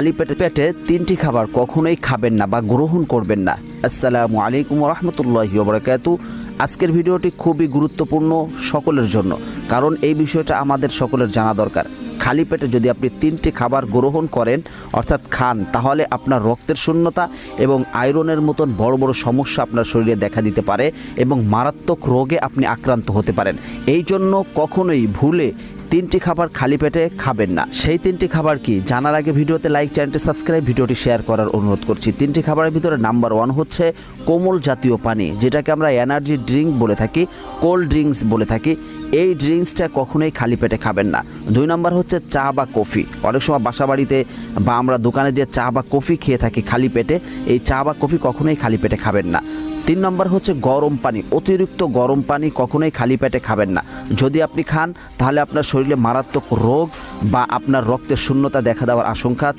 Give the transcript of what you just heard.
খালি পেটে তিনটি খাবার কখনোই খাবেন না বা গ্রহণ করবেন না। আসসালামু আলাইকুম ওয়া রাহমাতুল্লাহি ওয়া বারাকাতুহু। আজকের ভিডিওটি খুবই গুরুত্বপূর্ণ সকলের জন্য, কারণ এই বিষয়টা আমাদের সকলের জানা দরকার। খালি পেটে যদি আপনি তিনটি খাবার গ্রহণ করেন অর্থাৎ খান, তাহলে আপনার রক্তের শূন্যতা এবং আয়রনের মতন বড় বড় সমস্যা আপনার শরীরে দেখা দিতে পারে এবং মারাত্মক রোগে আপনি আক্রান্ত হতে পারেন। এই জন্য কখনোই ভুলে তিনটি খাবার খালি পেটে খাবেন না। সেই তিনটি খাবার কি জানার আগে ভিডিওতে লাইক, চ্যানেলটি সাবস্ক্রাইব, ভিডিওটি শেয়ার করার অনুরোধ করছি। তিনটি খাবারের ভিতরে নাম্বার 1 হচ্ছে কোমল জাতীয় পানি, যেটাকে আমরা এনার্জি ড্রিঙ্ক বলে থাকি, কোল্ড ড্রিঙ্কস বলে থাকি। এই ড্রিঙ্কসটা কখনোই খালি পেটে খাবেন না। 2 নাম্বার হচ্ছে চা বা কফি। অনেক সময় বাসা বাড়িতে বা আমরা দোকানে যে চা বা কফি খেয়ে থাকি খালি পেটে, এই চা বা কফি কখনোই খালি পেটে খাবেন না। 3 নম্বর হচ্ছে গরম পানি। অতিরিক্ত গরম পানি কখনোই খালি পেটে খাবেন না। যদি আপনি খান তাহলে আপনার শরীরে মারাত্মক রোগ বা আপনার রক্তের শূন্যতা দেখা দেওয়ার আশঙ্কা আছে।